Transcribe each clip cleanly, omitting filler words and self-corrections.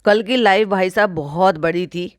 कल की लाइव भाई साहब बहुत बड़ी थी,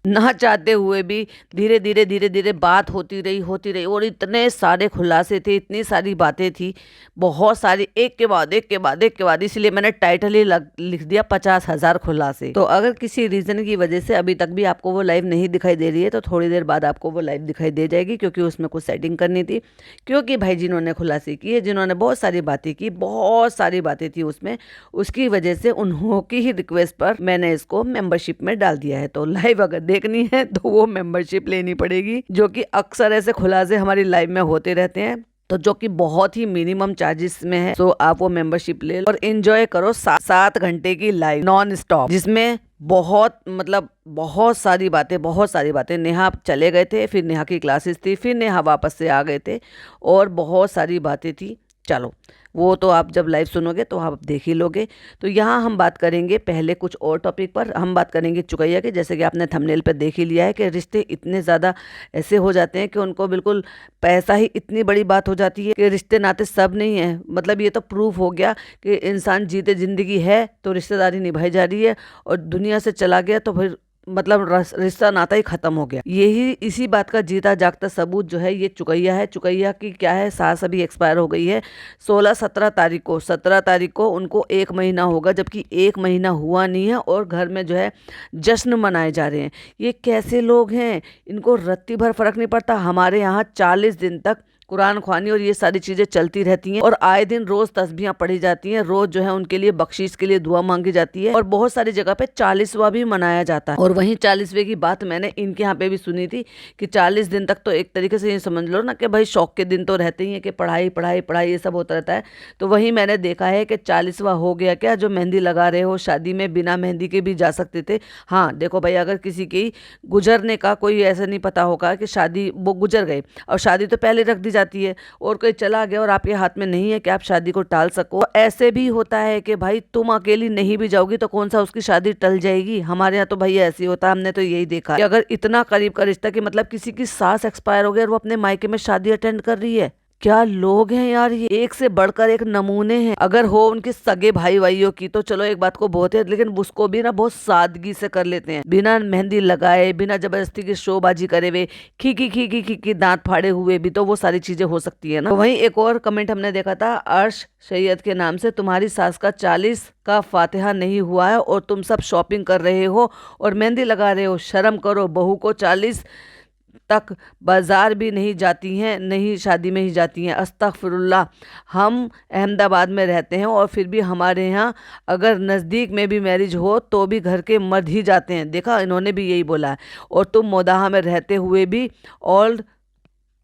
ना चाहते हुए भी धीरे धीरे धीरे धीरे बात होती रही और इतने सारे खुलासे थे, इतनी सारी बातें थी, बहुत सारी, एक के बाद एक के बाद एक के बाद। इसलिए मैंने टाइटल ही लिख दिया 50,000 खुलासे। तो अगर किसी रीजन की वजह से अभी तक भी आपको वो लाइव नहीं दिखाई दे रही है तो थोड़ी देर बाद आपको वो लाइव दिखाई दे जाएगी, क्योंकि उसमें कुछ सेटिंग करनी थी। क्योंकि भाई जिन्होंने खुलासे किए, जिन्होंने बहुत सारी बातें की, बहुत सारी बातें थी उसमें, उसकी वजह से उन्हों की ही रिक्वेस्ट पर मैंने इसको मेंबरशिप में डाल दिया है। तो लाइव अगर देखनी है तो वो मेंबरशिप लेनी पड़ेगी, जो कि अक्सर ऐसे खुलासे हमारी लाइव में होते रहते हैं, तो जो कि बहुत ही मिनिमम चार्जेस में है। सो आप वो मेंबरशिप ले लो और एंजॉय करो 7 घंटे की लाइव नॉन स्टॉप, जिसमें बहुत सारी बातें। नेहा चले गए थे, फिर नेहा की क्लासेस थी, फिर नेहा वापस से आ गए थे और बहुत सारी बातें थी। चलो वो तो आप जब लाइव सुनोगे तो आप देख ही लोगे। तो यहाँ हम बात करेंगे पहले कुछ और टॉपिक पर। हम बात करेंगे चुकैया की। जैसे कि आपने थंबनेल पर देख ही लिया है कि रिश्ते इतने ज़्यादा ऐसे हो जाते हैं कि उनको बिल्कुल पैसा ही इतनी बड़ी बात हो जाती है कि रिश्ते नाते सब नहीं है। मतलब ये तो प्रूफ हो गया कि इंसान जीते ज़िंदगी है तो रिश्तेदारी निभाई जा रही है, और दुनिया से चला गया तो फिर मतलब रिश्ता नाता ही खत्म हो गया। यही इसी बात का जीता जागता सबूत जो है ये चुकैया है। चुकैया की क्या है, सास अभी एक्सपायर हो गई है 17 तारीख को उनको 1 महीना होगा, जबकि 1 महीना हुआ नहीं है और घर में जो है जश्न मनाए जा रहे हैं। ये कैसे लोग हैं, इनको रत्ती भर फर्क नहीं पड़ता। हमारे यहाँ 40 दिन तक कुरान ख्वानी और ये सारी चीज़ें चलती रहती हैं, और आए दिन रोज़ तस्बीहां पढ़ी जाती हैं, रोज़ जो है उनके लिए बख्शीश के लिए दुआ मांगी जाती है, और बहुत सारी जगह पे 40वां भी मनाया जाता है। और वहीं 40वें की बात मैंने इनके यहाँ पे भी सुनी थी कि 40 दिन तक तो एक तरीके से ये समझ लो ना कि भाई शौक के दिन तो रहते ही हैं कि पढ़ाई पढ़ाई पढ़ाई ये सब होता रहता है। तो वहीं मैंने देखा है कि 40वां हो गया क्या, जो मेहंदी लगा रहे हो शादी में बिना मेहंदी के भी जा सकते थे। हाँ देखो भाई, अगर किसी की गुजरने का कोई ऐसा नहीं पता होगा कि शादी वो गुजर गए, और शादी तो पहले रख दी जाती है, और कोई चला गया और आपके हाथ में नहीं है कि आप शादी को टाल सको। तो ऐसे भी होता है कि भाई तुम अकेली नहीं भी जाओगी तो कौन सा उसकी शादी टल जाएगी। हमारे यहाँ तो भाई ऐसे ही होता है। हमने तो यही देखा कि अगर इतना करीब का रिश्ता कि मतलब किसी की सास एक्सपायर हो गई और वो अपने मायके में शादी अटेंड कर रही है। क्या लोग हैं यार, ये एक से बढ़कर एक नमूने हैं। अगर हो उनके सगे भाई भाइयों की तो चलो एक बात को बहुत है, लेकिन उसको भी ना बहुत सादगी से कर लेते हैं, बिना मेहंदी लगाए, बिना जबरदस्ती की शोबाजी करे हुए, खी दांत फाड़े हुए भी तो वो सारी चीजें हो सकती है ना। तो वहीं एक और कमेंट हमने देखा था अर्श सैयद के नाम से, तुम्हारी सास का 40 का फातिहा नहीं हुआ है और तुम सब शॉपिंग कर रहे हो और मेहंदी लगा रहे हो। शर्म करो, बहू को 40 तक बाजार भी नहीं जाती हैं, नहीं शादी में ही जाती हैं। अस्तगफिरुल्लाह। हम अहमदाबाद में रहते हैं और फिर भी हमारे यहाँ अगर नज़दीक में भी मैरिज हो तो भी घर के मर्द ही जाते हैं। देखा, इन्होंने भी यही बोला है। और तुम मोदाहा में रहते हुए भी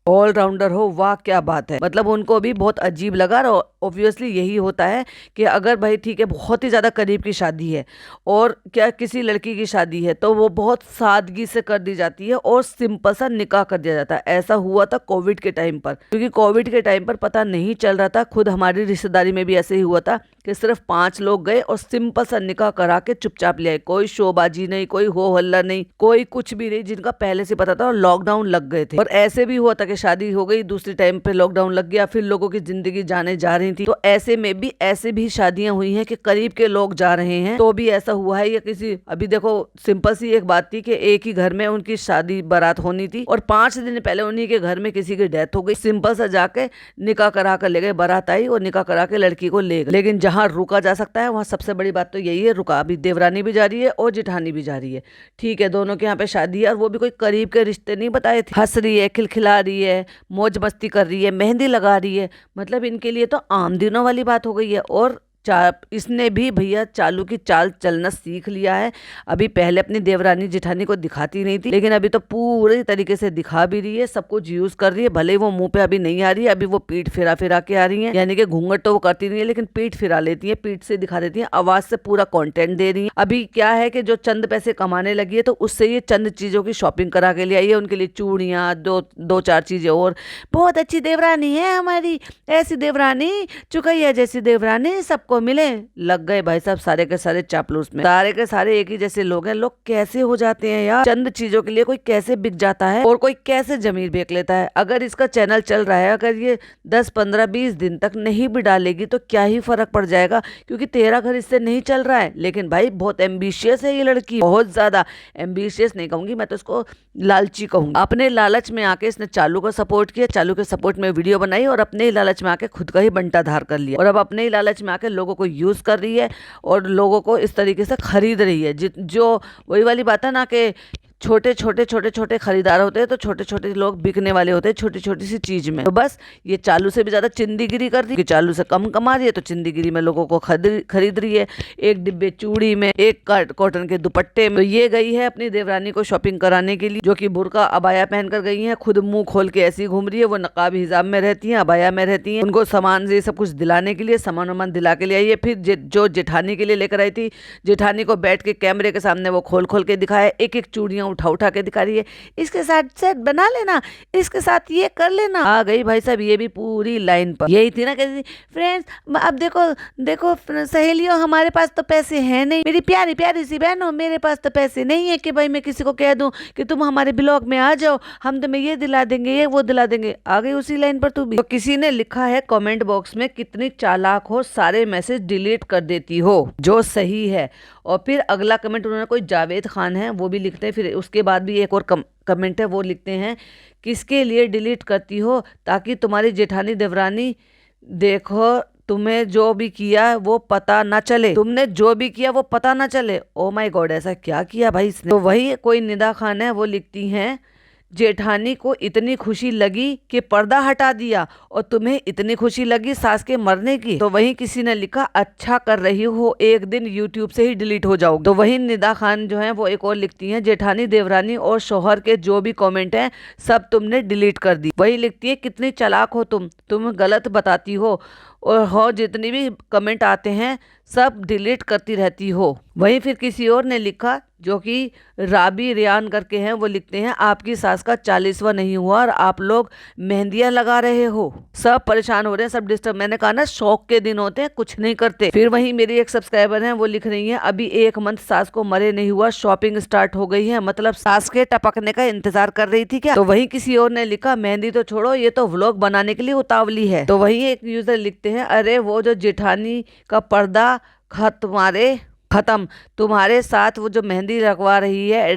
ऑलराउंडर हो, वाह क्या बात है। मतलब उनको भी बहुत अजीब लगा। और ऑब्वियसली यही होता है कि अगर भाई ठीक है बहुत ही ज़्यादा करीब की शादी है और क्या किसी लड़की की शादी है तो वो बहुत सादगी से कर दी जाती है और सिंपल सा निकाह कर दिया जाता है। ऐसा हुआ था कोविड के टाइम पर, क्योंकि कोविड के टाइम पर पता नहीं चल रहा था। खुद हमारी रिश्तेदारी में भी ऐसे ही हुआ था कि सिर्फ 5 लोग गए और सिंपल सा निकाह करा के चुपचाप ले आए। कोई शोबाजी नहीं, कोई हो हल्ला नहीं, कोई कुछ भी नहीं, जिनका पहले से पता था। और लॉकडाउन लग गए थे। और ऐसे भी हुआ था कि शादी हो गई, दूसरी टाइम पे लॉकडाउन लग गया, फिर लोगों की जिंदगी जाने जा रही थी। तो ऐसे में भी ऐसे भी शादियां हुई हैं कि करीब के लोग जा रहे हैं तो भी ऐसा हुआ है। या किसी, अभी देखो सिंपल सी एक बात थी कि एक ही घर में उनकी शादी बारात होनी थी और 5 दिन पहले उन्हीं के घर में किसी की डेथ हो गई। सिंपल सा जाके निकाह करा कर ले गए, बारात आई और निकाह करा के लड़की को ले गए। लेकिन जहाँ रुका जा सकता है वहाँ सबसे बड़ी बात तो यही है, रुका। अभी देवरानी भी जा रही है और जिठानी भी जा रही है। ठीक है, दोनों के यहाँ पे शादी है और वो भी कोई करीब के रिश्ते नहीं बताए थे। हंस रही है, खिलखिला रही है, मौज मस्ती कर रही है, मेहंदी लगा रही है। मतलब इनके लिए तो आम दिनों वाली बात हो गई है। और इसने भी भैया चालू की चाल चलना सीख लिया है। अभी पहले अपनी देवरानी जिठानी को दिखाती नहीं थी, लेकिन अभी तो पूरी तरीके से दिखा भी रही है, सब कुछ यूज कर रही है। भले वो मुंह पे अभी नहीं आ रही है, अभी वो पीठ फिरा फिरा के आ रही है, यानी कि घूंघट तो वो करती नहीं है लेकिन पीठ फिरा लेती है, पीठ से दिखा देती है, आवाज से पूरा कंटेंट दे रही है। अभी क्या है कि जो चंद पैसे कमाने लगी है तो उससे ये चंद चीजों की शॉपिंग करा के ले आई है। उनके लिए चूड़ियां, दो चार चीजें और। बहुत अच्छी देवरानी है हमारी, ऐसी देवरानी, चुकैया जैसी देवरानी सबको सबको मिले, लग गए भाई साहब सारे के सारे चापलूस में। सारे के सारे एक ही जैसे लोग हैं। लोग कैसे हो जाते हैं यार, चंद चीजों के लिए कोई कैसे बिक जाता है और कोई कैसे जमीन बेच लेता है। अगर इसका चैनल चल रहा है, अगर ये 10, 15, 20 दिन तक नहीं भी डालेगी तो क्या ही फर्क पड़ जाएगा, क्योंकि तेरा घर इससे नहीं चल रहा है। लेकिन भाई बहुत एम्बिशियस है ये लड़की, बहुत ज्यादा एम्बिशियस नहीं कहूंगी मैं तो, इसको लालची कहूंगी। अपने लालच में आके इसने चालू को सपोर्ट किया, चालू के सपोर्ट में वीडियो बनाई और अपने ही लालच में आके खुद का ही बंटा धार कर लिया, और अब अपने ही लालच में आके लोगों को यूज कर रही है और लोगों को इस तरीके से खरीद रही है। जो वही वाली बात है ना कि छोटे छोटे खरीदार होते हैं तो छोटे छोटे लोग बिकने वाले होते हैं छोटी छोटी सी चीज में। तो बस ये चालू से भी ज्यादा चिंदीगिरी कर रही है, चालू से कम कमा रही है तो चिंदीगिरी में लोगों को खरीद रही है। एक डिब्बे चूड़ी में, एक कॉटन के दुपट्टे में। तो ये गई है अपनी देवरानी को शॉपिंग कराने के लिए, जो कि बुर्का अबाया पहन कर गई है, खुद मुंह खोल के ऐसी घूम रही है। वो नकाब हिजाब में रहती है, अबाया में रहती है। उनको सामान ये सब कुछ दिलाने के लिए, सामान वामान दिला के ले आई है। फिर जो जेठानी के लिए लेकर आई थी, जेठानी को बैठ के कैमरे के सामने वो खोल खोल के दिखाया, एक एक चूड़ियां उठा के दिखा रही है। इसके साथ सेट बना लेना, इसके साथ ये कर लेना। आ गई भाई साहब ये भी पूरी लाइन पर। यही थी ना, कहती फ्रेंड्स अब देखो सहेलियों, हमारे पास तो पैसे हैं नहीं, मेरी प्यारी प्यारी सी बहनों, मेरे पास तो पैसे नहीं है कि भाई मैं किसी को कह दूं कि तुम हमारे ब्लॉग में आ जाओ, हम तुम्हें ये दिला देंगे, ये वो दिला देंगे। आ गई उसी लाइन पर तू भी। तो किसी ने लिखा है कमेंट बॉक्स में, कितनी चालाक हो, सारे मैसेज डिलीट कर देती हो, जो सही है। और फिर अगला कमेंट उन्होंने, कोई जावेद खान है वो भी लिखते हैं, फिर उसके बाद भी एक और कमेंट है, वो लिखते हैं किसके लिए डिलीट करती हो, ताकि तुम्हारी जेठानी देवरानी देखो तुम्हें जो भी किया वो पता ना चले, तुमने जो भी किया वो पता ना चले। ओ माय गॉड, ऐसा क्या किया भाई इसने। तो वही कोई निदा खान है, वो लिखती हैं जेठानी को इतनी खुशी लगी कि पर्दा हटा दिया, और तुम्हें इतनी खुशी लगी सास के मरने की। तो वहीं किसी ने लिखा, अच्छा कर रही हो, एक दिन यूट्यूब से ही डिलीट हो जाओगे। तो वहीं निदा खान जो है वो एक और लिखती हैं, जेठानी देवरानी और शौहर के जो भी कमेंट हैं सब तुमने डिलीट कर दी। वही लिखती है, कितनी चालाक हो तुम गलत बताती हो, और जितनी भी कमेंट आते हैं सब डिलीट करती रहती हो। वहीं फिर किसी और ने लिखा, जो कि राबी रियान करके हैं, वो लिखते हैं, आपकी सास का 40वां नहीं हुआ और आप लोग मेहंदियां लगा रहे हो। सब परेशान हो रहे हैं, सब डिस्टर्ब। मैंने कहा ना, शौक के दिन होते हैं, कुछ नहीं करते। फिर वहीं मेरी एक सब्सक्राइबर है, वो लिख रही है, अभी 1 मंथ सास को मरे नहीं हुआ, शॉपिंग स्टार्ट हो गई है, मतलब सास के टपकने का इंतजार कर रही थी क्या। तो वहीं किसी और ने लिखा, मेहंदी तो छोड़ो, ये तो व्लॉग बनाने के लिए उतावली है। तो वहीं एक यूजर लिखते हैं, अरे वो जो जेठानी का पर्दा खत्म, तुम्हारे साथ वो जो मेहंदी लगवा रही है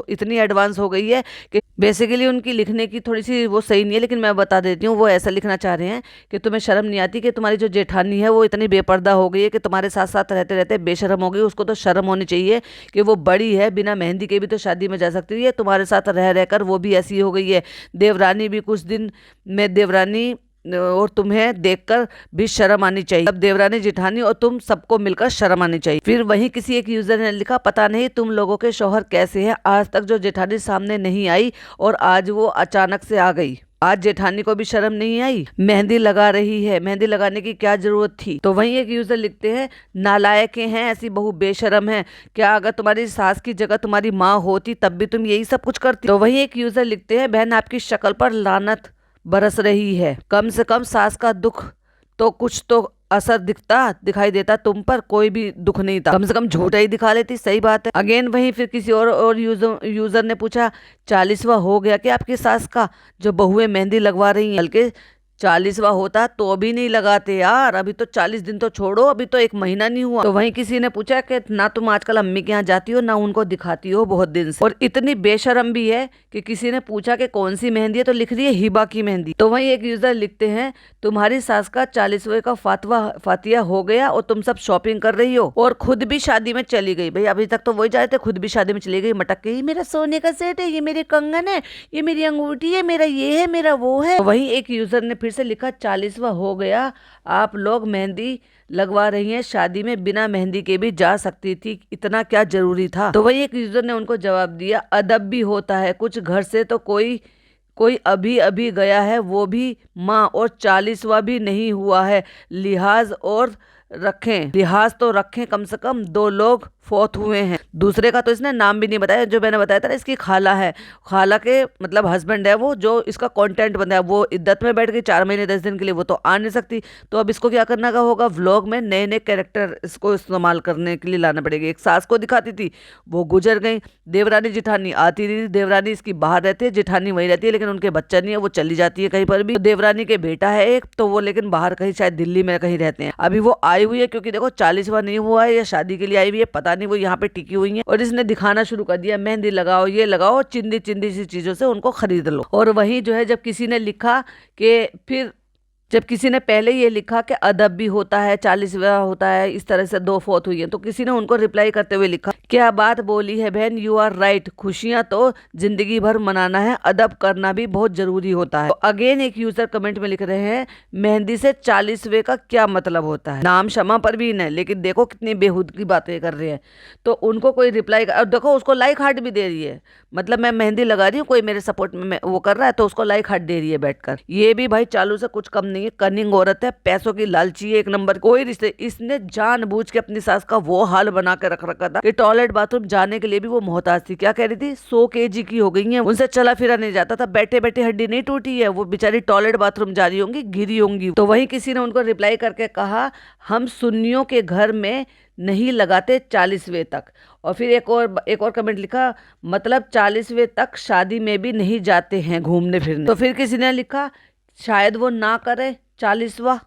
इतनी एडवांस हो गई है कि बेसिकली उनकी लिखने की थोड़ी सी वो सही नहीं है, लेकिन मैं बता देती हूँ, वो ऐसा लिखना चाह रहे हैं कि तुम्हें शर्म नहीं आती कि तुम्हारी जो जेठानी है वो इतनी बेपर्दा हो गई है कि तुम्हारे साथ साथ रहते रहते बेशर्म हो गई। उसको तो शर्म होनी चाहिए कि वो बड़ी है, बिना मेहंदी के भी तो शादी में जा सकती है, तुम्हारे साथ रह रहकर वो भी ऐसी हो गई है। देवरानी भी कुछ दिन में देवरानी और तुम्हें देखकर भी शर्म आनी चाहिए। अब देवरानी जेठानी और तुम सबको मिलकर शर्म आनी चाहिए। फिर वहीं किसी एक यूजर ने लिखा, पता नहीं तुम लोगों के शौहर कैसे हैं, आज तक जो जेठानी सामने नहीं आई और आज वो अचानक से आ गई। आज जेठानी को भी शर्म नहीं आई, मेहंदी लगा रही है, मेहंदी लगाने की क्या जरूरत थी। तो वहीं एक यूजर लिखते हैं, नालायक हैं, ऐसी बहू बेशरम है, क्या अगर तुम्हारी सास की जगह तुम्हारी माँ होती तब भी तुम यही सब कुछ करती। तो वहीं एक यूजर लिखते हैं, बहन आपकी शक्ल पर लानत बरस रही है, कम से कम सास का दुख तो कुछ तो असर दिखाई देता, तुम पर कोई भी दुख नहीं था, कम से कम झूठा ही दिखा लेती। सही बात है। अगेन वहीं फिर किसी और यूजर ने पूछा, 40वां हो गया कि आपकी सास का, जो बहुएं मेहंदी लगवा रही हैं, बल्कि 40वां होता तो भी नहीं लगाते यार, अभी तो 40 दिन तो छोड़ो, अभी तो 1 महीना नहीं हुआ। तो वहीं किसी ने पूछा कि ना तुम आजकल अम्मी के यहाँ जाती हो ना उनको दिखाती हो बहुत दिन से, और इतनी बेशरम भी है कि किसी ने पूछा कि कौन सी मेहंदी है, तो लिख रही है हिबा की मेहंदी। तो वहीं एक यूजर लिखते हैं, तुम्हारी सास का 40वें का फातिया हो गया और तुम सब शॉपिंग कर रही हो और खुद भी शादी में चली गई। भाई अभी तक तो वही जा रहे थे, खुद भी शादी में चली गई मटक के, मेरा सोने का सेट है, ये मेरे कंगन है, ये मेरी अंगूठी है, मेरा ये है, मेरा वो है। वहीं एक यूजर ने से लिखा, 40वां हो गया, आप लोग मेहंदी लगवा रही हैं, शादी में बिना मेहंदी के भी जा सकती थी, इतना क्या जरूरी था। तो वही एक यूजर ने उनको जवाब दिया, अदब भी होता है कुछ, घर से तो कोई अभी अभी गया है, वो भी माँ, और 40वां भी नहीं हुआ है, लिहाज और रखें, लिहाज तो रखें, कम से कम 2 लोग फौत हुए हैं। दूसरे का तो इसने नाम भी नहीं बताया, जो मैंने बताया था ना, इसकी खाला है, खाला के मतलब हस्बैंड है वो, जो इसका कंटेंट बंदा है। वो इद्दत में बैठ गई 4 महीने 10 दिन के लिए, वो तो आ नहीं सकती। तो अब इसको क्या करना का होगा, व्लॉग में नए नए कैरेक्टर इसको इस्तेमाल करने के लिए लाना पड़ेगा। एक सास को दिखाती थी, वो गुजर गई। देवरानी जिठानी आती नहीं, देवरानी इसकी बाहर रहती है, जिठानी वही रहती है, लेकिन उनके बच्चा नहीं है, वो चली जाती है कहीं पर भी। तो देवरानी के बेटा है एक, तो वो लेकिन बाहर कहीं शायद दिल्ली में कहीं रहते हैं। अभी वो आई हुई है, क्योंकि देखो 40वां नहीं हुआ है, या शादी के लिए आई हुई है, पता नहीं, वो यहाँ पे टिकी हुई है। और इसने दिखाना शुरू कर दिया, मेहंदी लगाओ, ये लगाओ, चिंदी चिंदी सी चीजों से उनको खरीद लो। और वहीं जो है, जब किसी ने लिखा कि फिर जब किसी ने पहले ये लिखा कि अदब भी होता है, 40वां होता है, इस तरह से 2 फौत हुई है, तो किसी ने उनको रिप्लाई करते हुए लिखा, क्या बात बोली है बहन, यू आर राइट, खुशियां तो जिंदगी भर मनाना है, अदब करना भी बहुत जरूरी होता है। तो अगेन एक यूजर कमेंट में लिख रहे हैं, मेहंदी से 40वें का क्या मतलब होता है। नाम क्षमा परवीन है, लेकिन देखो कितनी बेहूद की बातें कर रहे हैं। तो उनको कोई रिप्लाई, और देखो उसको लाइक हार्ट भी दे रही है, मतलब मैं मेहंदी लगा रही हूँ, कोई मेरे सपोर्ट में वो कर रहा है, तो उसको लाइक हार्ट दे रही है बैठकर। ये भी भाई चालू से कुछ कम नहीं है, कनिंग औरत है, पैसों की लालची है एक नंबर। कोई रिश्ते, इसने जानबूझ के अपनी सास का वो हाल बना के रख रखा था कि टॉयलेट बाथरूम जाने के लिए भी वो मोहताज थी। क्या कह रही थी, 100 kg की हो गई है, उनसे चला फिरा नहीं जाता था, बैठे बैठे हड्डी नहीं टूटी है, वो बेचारी टॉयलेट बाथरूम जा रही होंगी, गिरी होंगी। तो वहीं किसी ने उनको रिप्लाई करके कहा, हम सुन्नियों के घर में नहीं लगाते 40वें तक। और फिर एक और कमेंट लिखा, मतलब 40वें तक शादी में भी नहीं जाते हैं घूमने फिरने। तो फिर किसी ने लिखा, शायद वो ना करे 40वां,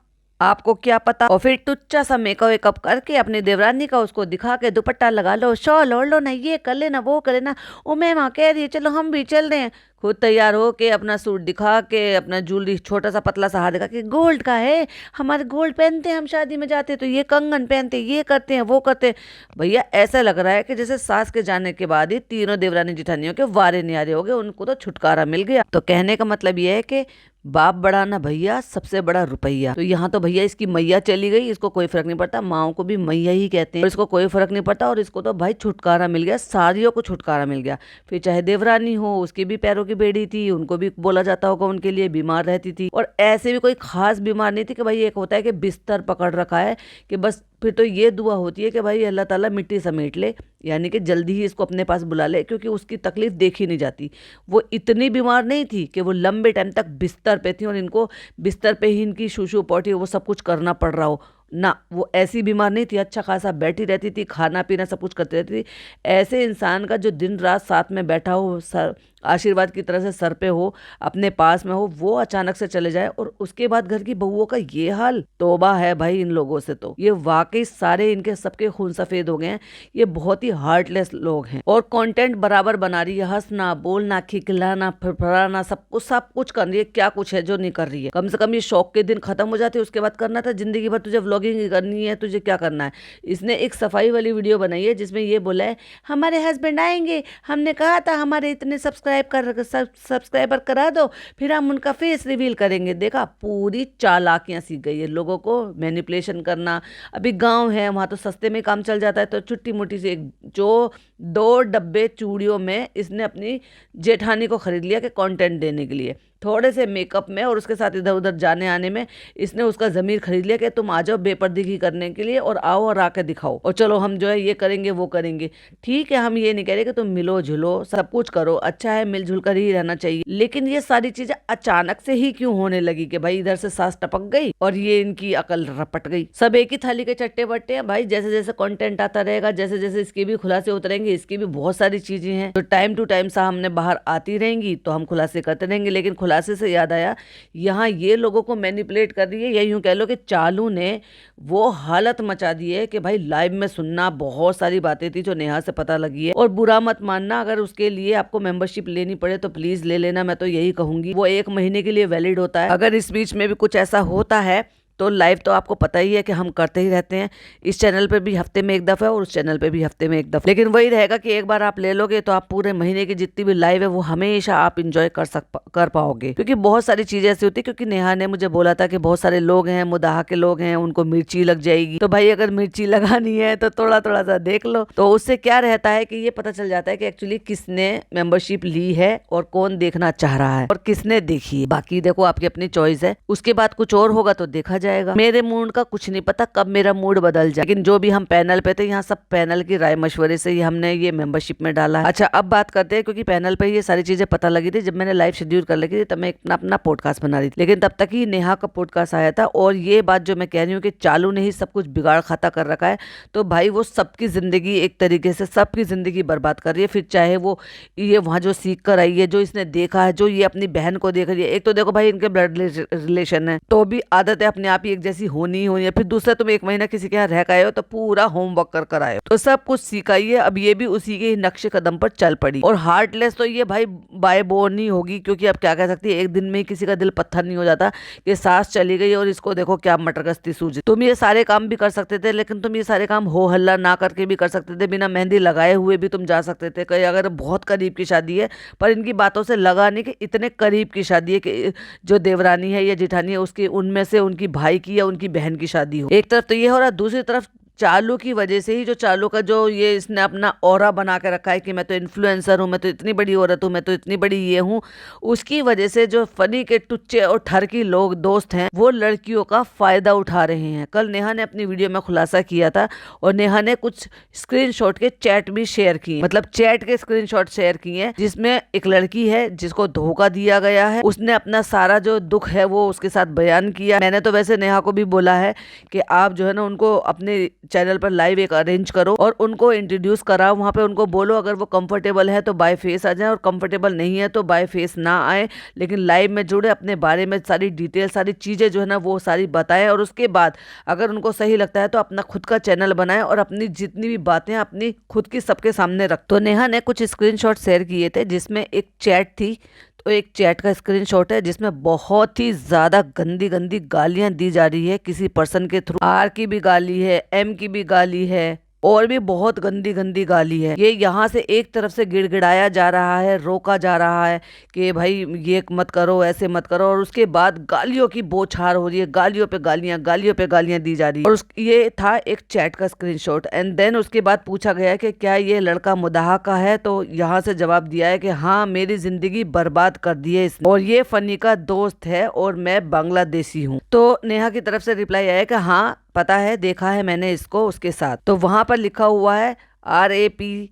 आपको क्या पता। और फिर टुच्चा सा मेकअप करके अपनी देवरानी का उसको दिखा के दुपट्टा लगा लो, शॉल ओढ़ लो ना, ये कर लेना, वो कर लेना, ओ मैं वहाँ कह रही है चलो हम भी चल रहे हैं। खुद तैयार हो के अपना सूट दिखा के, अपना ज्वेलरी छोटा सा पतला सा हार दिखा के, गोल्ड का है, हमारे गोल्ड पहनते हैं, हम शादी में जाते हैं तो ये कंगन पहनते हैं, ये करते हैं, वो करते हैं। भैया ऐसा लग रहा है कि जैसे सास के जाने के बाद ही तीनों देवरानी जिठानियों के वारे न्यारे हो गए, उनको तो छुटकारा मिल गया। तो कहने का मतलब ये है कि बाप बड़ा ना भैया, सबसे बड़ा रुपया। तो यहाँ तो भैया इसकी मैया चली गई, इसको कोई फर्क नहीं पड़ता, माओ को भी मैया ही कहते हैं, और इसको कोई फर्क नहीं पड़ता। और इसको तो भाई छुटकारा मिल गया, सारियों को छुटकारा मिल गया। फिर चाहे देवरानी हो, उसकी भी पैरों की बेड़ी थी, उनको भी बोला जाता होगा उनके लिए, बीमार रहती थी। और ऐसे भी कोई खास बीमार नहीं थी कि भाई एक होता है कि बिस्तर पकड़ रखा है कि बस, फिर तो ये दुआ होती है कि भाई अल्लाह ताला मिट्टी समेट ले, यानी कि जल्दी ही इसको अपने पास बुला ले, क्योंकि उसकी तकलीफ देखी नहीं जाती। वो इतनी बीमार नहीं थी कि वो लंबे टाइम तक बिस्तर पे थी और इनको बिस्तर पे ही इनकी शूशू पॉटी वो सब कुछ करना पड़ रहा हो ना। वो ऐसी बीमार नहीं थी, अच्छा खासा बैठी रहती थी, खाना पीना सब कुछ करती रहती थी। ऐसे इंसान का जो दिन रात साथ में बैठा हो, सर आशीर्वाद की तरह से सर पे हो, अपने पास में हो, वो अचानक से चले जाए और उसके बाद घर की बहुओं का ये हाल, तौबा है भाई इन लोगों से। तो ये वाकई सारे इनके सबके खून सफेद हो गए हैं, ये बहुत ही हार्टलेस लोग हैं। और कंटेंट बराबर बना रही है, हंसना बोलना खिखलाना फड़फड़ाना सब कुछ कर रही है। क्या कुछ है जो नहीं कर रही है, कम से कम ये शौक के दिन खत्म हो जाते, उसके बाद करना था जिंदगी भर तुझे व्लॉगिंग करनी है, तुझे क्या करना है। इसने एक सफाई वाली वीडियो बनाई है जिसमें ये बोला है, हमारे हस्बैंड आएंगे, हमने कहा था हमारे इतने सब्सक्राइबर करा दो, फिर हम उनका फेस रिवील करेंगे। देखा, पूरी चालाकियां सीख गई है लोगों को मैनिपुलेशन करना। अभी गांव है, वहां तो सस्ते में काम चल जाता है, तो छुट्टी मुट्टी से जो 2 डब्बे चूड़ियों में इसने अपनी जेठानी को खरीद लिया कि कंटेंट देने के लिए, थोड़े से मेकअप में और उसके साथ इधर उधर जाने आने में इसने उसका ज़मीर खरीद लिया कि तुम आ जाओ बेपर्दगी करने के लिए और आओ और आके दिखाओ, और चलो हम जो है ये करेंगे वो करेंगे। ठीक है, हम ये नहीं कह रहे कि तुम मिलो जुलो सब कुछ करो, अच्छा है, मिलजुल कर ही रहना चाहिए, लेकिन ये सारी चीजें अचानक से ही क्यों होने लगी कि भाई इधर से सास टपक गई और ये इनकी अकल रपट गई। सब एक ही थाली के चट्टे बट्टे हैं भाई, जैसे जैसे कंटेंट आता रहेगा, जैसे जैसे इसके भी खुलासे उतरेंगे, इसकी भी बहुत सारी चीजें हैं तो टाइम टू टाइम सामने बाहर आती रहेंगी, तो हम खुलासे करते रहेंगे। लेकिन खुलासे से याद आया, यहाँ ये लोगों को मैनिपुलेट कर रही है, या यूं कह लो कि चालू ने वो हालत मचा दी है कि भाई लाइव में सुनना, बहुत सारी बातें थी जो नेहा से पता लगी है। और बुरा मत मानना, अगर उसके लिए आपको मेंबरशिप लेनी पड़े तो प्लीज ले लेना, मैं तो यही कहूंगी। वो 1 महीने के लिए वैलिड होता है। अगर इस बीच में भी कुछ ऐसा होता है तो लाइव तो आपको पता ही है कि हम करते ही रहते हैं, इस चैनल पे भी हफ्ते में 1 दफा और उस चैनल पे भी हफ्ते में 1 दफा। लेकिन वही रहेगा कि एक बार आप ले लोगे तो आप पूरे महीने की जितनी भी लाइव है वो हमेशा आप इंजॉय कर पाओगे, क्योंकि बहुत सारी चीजें ऐसी होती है। क्योंकि नेहा ने मुझे बोला था कि बहुत सारे लोग हैं, मुदाहा के लोग हैं, उनको मिर्ची लग जाएगी, तो भाई अगर मिर्ची लगानी है तो थोड़ा थोड़ा सा देख लो, तो उससे क्या रहता है कि ये पता चल जाता है कि एक्चुअली किसने मेंबरशिप ली है और कौन देखना चाह रहा है और किसने देखी है। बाकी देखो आपकी अपनी चॉइस है, उसके बाद कुछ और होगा तो देखा जाए। जाएगा। मेरे मूड का कुछ नहीं पता कब मेरा मूड बदल जाए, लेकिन जो भी हम पैनल पे थे यहाँ सब पैनल की राय मशवरे से ही हमने ये मेंबरशिप में डाला है। अच्छा अब बात करते हैं, क्योंकि पैनल पे ये सारी चीजें पता लगी थी जब मैंने लाइव शेड्यूल कर लगी थी, तब मैं अपना पॉडकास्ट बना रही थी, लेकिन तब तक ही नेहा का पॉडकास्ट आया था। और ये बात जो मैं कह रही हूँ कि चालू ने ही सब कुछ बिगाड़ खाता कर रखा है, तो भाई वो सबकी जिंदगी एक तरीके से सबकी जिंदगी बर्बाद कर रही है। फिर चाहे वो ये वहां जो सीख कर आई है, जो इसने देखा है, जो ये अपनी बहन को देख रही है। एक तो देखो भाई इनके ब्लड रिलेशन है, तो भी आदत है अपने आप ही एक जैसी होनी ही होनी है। फिर दूसरा तुम एक महीना किसी के यहाँ रह के आए हो तो पूरा होमवर्क कर आए हो, तो सब कुछ सिखाई है। अब ये भी उसी के नक्शे कदम पर चल पड़ी। और हार्टलेस तो ये भाई बाय बोर्न ही होगी, क्योंकि अब क्या कह सकती है, एक दिन में ही किसी का दिल पत्थर नहीं हो जाता। ये सास चली गई और इसको देखो क्या मटरगश्ती सूझी। तुम ये सारे काम भी कर सकते थे, लेकिन तुम ये सारे काम हो हल्ला ना करके भी कर सकते थे, बिना मेहंदी लगाए हुए भी तुम जा सकते थे। कहीं अगर बहुत करीब की शादी है, पर इनकी बातों से लगा नहीं कि इतने करीब की शादी है कि जो देवरानी है या जेठानी है उसकी, उनमें से उनकी भाई की या उनकी बहन की शादी हो। एक तरफ तो ये हो रहा, दूसरी तरफ चालू की वजह से ही, जो चालू का जो ये इसने अपना ऑरा बना के रखा है कि मैं तो इन्फ्लुएंसर हूँ, मैं तो इतनी बड़ी औरत हूँ, मैं तो इतनी बड़ी ये हूँ, उसकी वजह से जो फनी के टुच्चे और ठरकी लोग दोस्त हैं वो लड़कियों का फायदा उठा रहे हैं। कल नेहा ने अपनी वीडियो में खुलासा किया था, और नेहा ने कुछ स्क्रीनशॉट के चैट भी शेयर किए, मतलब चैट के स्क्रीनशॉट शेयर किए हैं, जिसमें एक लड़की है जिसको धोखा दिया गया है। उसने अपना सारा जो दुख है वो उसके साथ बयान किया। मैंने तो वैसे नेहा को भी बोला है कि आप जो है ना उनको अपने चैनल पर लाइव एक अरेंज करो और उनको इंट्रोड्यूस कराओ। वहाँ पे उनको बोलो अगर वो कंफर्टेबल है तो बाय फेस आ जाए, और कंफर्टेबल नहीं है तो बाय फेस ना आए, लेकिन लाइव में जुड़े, अपने बारे में सारी डिटेल, सारी चीज़ें जो है ना वो सारी बताएं। और उसके बाद अगर उनको सही लगता है तो अपना खुद का चैनल बनाएं और अपनी जितनी भी बातें अपनी खुद की सबके सामने रख। तो नेहा ने कुछ स्क्रीनशॉट शेयर किए थे, जिसमें एक चैट थी, तो एक चैट का स्क्रीनशॉट है जिसमें बहुत ही ज्यादा गंदी गंदी गालियां दी जा रही है किसी पर्सन के थ्रू। आर की भी गाली है, एम की भी गाली है, और भी बहुत गंदी गंदी गाली है। ये यहाँ से एक तरफ से गिड़गिड़ाया जा रहा है, रोका जा रहा है कि भाई ये मत करो, ऐसे मत करो, और उसके बाद गालियों की बौछार हो रही है, गालियों पे गालियां दी जा रही है। और ये था एक चैट का स्क्रीनशॉट। एंड देन उसके बाद पूछा गया कि क्या ये लड़का मुदाहा का है, तो यहाँ से जवाब दिया है कि हाँ, मेरी जिंदगी बर्बाद कर दी है इसने, और ये फनी का दोस्त है और मैं बांग्लादेशी हूँ। तो नेहा की तरफ से रिप्लाई आया कि हाँ पता है, देखा है मैंने इसको उसके साथ। तो वहां पर लिखा हुआ है RAPE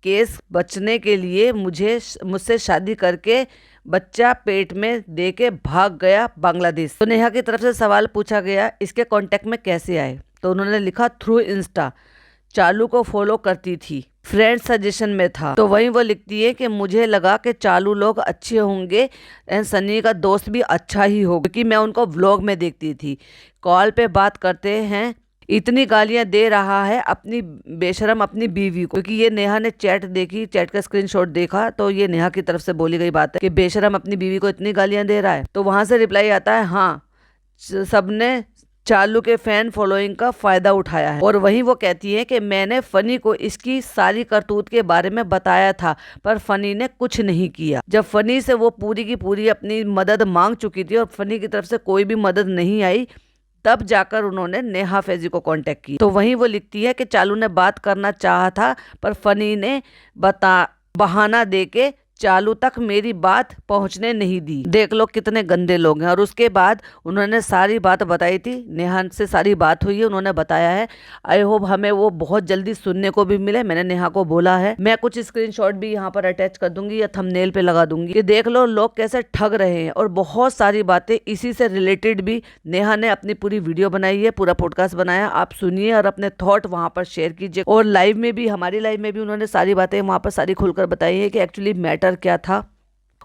केस बचने के लिए मुझसे शादी करके बच्चा पेट में दे के भाग गया बांग्लादेश। तो नेहा की तरफ से सवाल पूछा गया इसके कांटेक्ट में कैसे आए, तो उन्होंने लिखा थ्रू इंस्टा, चालू को फॉलो करती थी, फ्रेंड सजेशन में था। तो वहीं वो लिखती है कि मुझे लगा कि चालू लोग अच्छे होंगे एंड सनी का दोस्त भी अच्छा ही होगा, क्योंकि मैं उनको व्लॉग में देखती थी, कॉल पे बात करते हैं, इतनी गालियां दे रहा है अपनी बेशरम अपनी बीवी को। क्योंकि ये नेहा ने चैट देखी, चैट का स्क्रीनशॉट देखा, तो ये नेहा की तरफ से बोली गई बात है कि बेशरम अपनी बीवी को इतनी गालियां दे रहा है। तो वहां से रिप्लाई आता है हाँ, सबने चालू के फैन फॉलोइंग का फायदा उठाया है। और वहीं वो कहती है कि मैंने फनी को इसकी सारी करतूत के बारे में बताया था, पर फनी ने कुछ नहीं किया। जब फनी से वो पूरी की पूरी अपनी मदद मांग चुकी थी और फनी की तरफ से कोई भी मदद नहीं आई, तब जाकर उन्होंने नेहा फैजी को कांटेक्ट किया। तो वहीं वो लिखती है कि चालू ने बात करना चाहा था, पर फनी ने बहाना देके चालू तक मेरी बात पहुंचने नहीं दी। देख लो कितने गंदे लोग हैं। और उसके बाद उन्होंने सारी बात बताई थी, नेहा से सारी बात हुई है, उन्होंने बताया है। आई होप हमें वो बहुत जल्दी सुनने को भी मिले। मैंने नेहा को बोला है, मैं कुछ स्क्रीनशॉट भी यहाँ पर अटैच कर दूंगी या थंबनेल पे लगा दूंगी कि देख लो लोग कैसे ठग रहे हैं। और बहुत सारी बातें इसी से रिलेटेड भी नेहा ने अपनी पूरी वीडियो बनाई है, पूरा पॉडकास्ट बनाया, आप सुनिए और अपने थॉट वहां पर शेयर कीजिए। और लाइव में भी, हमारी लाइव में भी उन्होंने सारी बातें वहां पर सारी खुलकर बताई है कि एक्चुअली मैटर क्या था।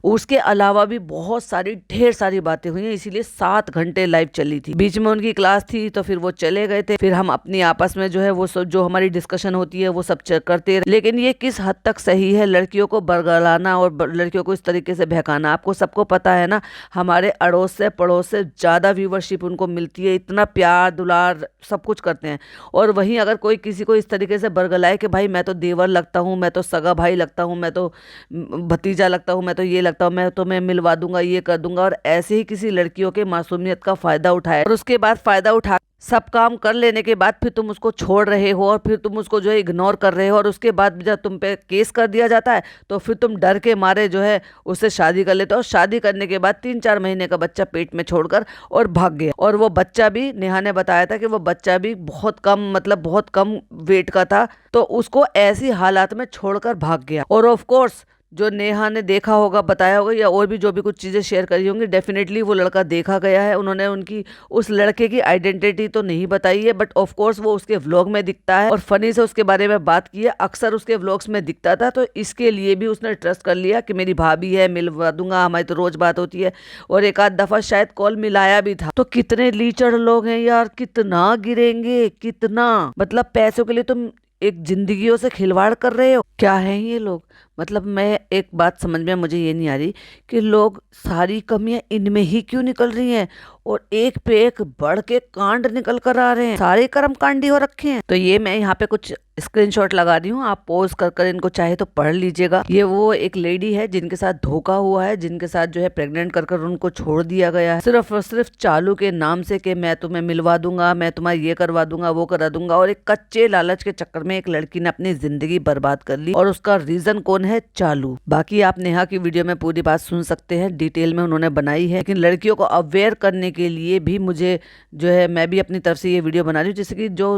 उसके अलावा भी बहुत सारी ढेर सारी बातें हुई हैं, इसीलिए 7 घंटे लाइव चली थी। बीच में उनकी क्लास थी तो फिर वो चले गए थे, फिर हम अपनी आपस में जो है वो सब जो हमारी डिस्कशन होती है वो सब करते रहे। लेकिन ये किस हद तक सही है लड़कियों को बरगलाना और लड़कियों को इस तरीके से बहकाना? आपको सबको पता है ना, हमारे अड़ोस से पड़ोस से ज्यादा व्यूवरशिप उनको मिलती है, इतना प्यार दुलार सब कुछ करते हैं। और वहीं अगर कोई किसी को इस तरीके से बरगलाए कि भाई मैं तो देवर लगता हूँ, मैं तो सगा भाई लगता हूँ, मैं तो भतीजा लगता हूँ, मैं तो ये लगता हूँ, मैं तो मैं मिलवा दूंगा, ये कर दूंगा, और ऐसे ही किसी लड़कियों के मासूमियत का फायदा उठाया और उसके बाद फायदा उठा सब काम कर लेने के बाद फिर तुम उसको छोड़ रहे हो और फिर तुम उसको जो है इग्नोर कर रहे हो, और उसके बाद जब तुम पे केस कर दिया जाता है तो फिर तुम डर के मारे जो है उससे शादी कर लेते हो, और शादी करने के बाद 3-4 महीने का बच्चा पेट में छोड़कर और भाग गया। और वो बच्चा भी, नेहा ने बताया था कि वो बच्चा भी बहुत कम, मतलब बहुत कम वेट का था, तो उसको ऐसी हालात में छोड़कर भाग गया। और ऑफ कोर्स जो नेहा ने देखा होगा, बताया होगा, या और भी जो भी कुछ चीज़ें शेयर करी होंगी, डेफिनेटली वो लड़का देखा गया है। उन्होंने उनकी उस लड़के की आइडेंटिटी तो नहीं बताई है, बट ऑफ कोर्स वो उसके व्लॉग में दिखता है और फनी से उसके बारे में बात की है, अक्सर उसके व्लॉग्स में दिखता था। तो इसके लिए भी उसने ट्रस्ट कर लिया कि मेरी भाभी है, मिलवा दूंगा, हमारी तो रोज बात होती है, और एक आध दफा शायद कॉल मिलाया भी था। तो कितने लीचड़ लोग हैं यार, कितना गिरेंगे, कितना, मतलब पैसों के लिए तुम एक जिंदगियों से खिलवाड़ कर रहे हो। क्या है ये लोग, मतलब मैं एक बात समझ में मुझे ये नहीं आ रही कि लोग, सारी कमियां इनमें ही क्यों निकल रही हैं, और एक पे एक बढ़ के कांड निकल कर आ रहे हैं, सारे कर्म कांडी हो रखे हैं। तो ये मैं यहाँ पे कुछ स्क्रीनशॉट लगा रही हूँ, आप पॉज कर कर इनको चाहे तो पढ़ लीजिएगा। ये वो एक लेडी है जिनके साथ धोखा हुआ है, जिनके साथ जो है प्रेग्नेंट कर कर उनको छोड़ दिया गया है, सिर्फ और सिर्फ चालू के नाम से कि मैं तुम्हें मिलवा दूंगा, मैं तुम्हारा ये करवा दूंगा, वो करा दूंगा, और एक कच्चे लालच के चक्कर में एक लड़की ने अपनी जिंदगी बर्बाद कर ली। और उसका रीजन कौन है? चालू। बाकी आप नेहा की वीडियो में पूरी बात सुन सकते हैं, डिटेल में उन्होंने बनाई है, लेकिन लड़कियों को अवेयर करने के लिए भी मुझे जो है, मैं भी अपनी तरफ से ये वीडियो बना रही हूँ, जिससे कि जो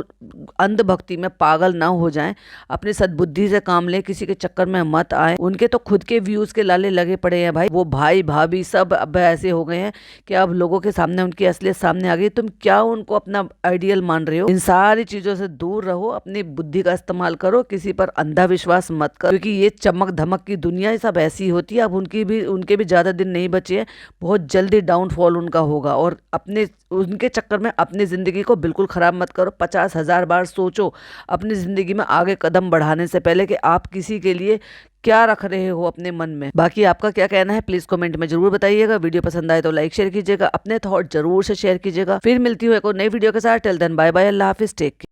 अंधभक्ति में पागल ना हो जाएं, अपनी सद्बुद्धि से काम लें, किसी के चक्कर में मत आए। उनके तो खुद के व्यूज के लाले लगे पड़े हैं भाई, वो भाई भाभी सब अब ऐसे हो गए हैं कि अब लोगों के सामने उनकी असलियत सामने आ गई। तुम क्या उनको अपना आइडियल मान रहे हो? इन सारी चीजों से दूर रहो, अपनी बुद्धि का इस्तेमाल करो, किसी पर अंधा विश्वास मत करो, क्योंकि ये चमक धमक की दुनिया सब ऐसी होती है। अब उनके भी ज्यादा दिन नहीं बचे हैं, बहुत जल्दी डाउनफॉल उनका होगा। और अपने उनके चक्कर में अपनी जिंदगी को बिल्कुल खराब मत करो। 50,000 बार सोचो अपनी जिंदगी में आगे कदम बढ़ाने से पहले कि आप किसी के लिए क्या रख रहे हो अपने मन में। बाकी आपका क्या कहना है प्लीज कमेंट में जरूर बताइएगा। वीडियो पसंद आए तो लाइक शेयर कीजिएगा, अपने थॉट जरूर से शेयर कीजिएगा। फिर मिलती हूँ एक और नई वीडियो के साथ। टिल देन बाय बाय, अल्लाह हाफिज, टेक केयर।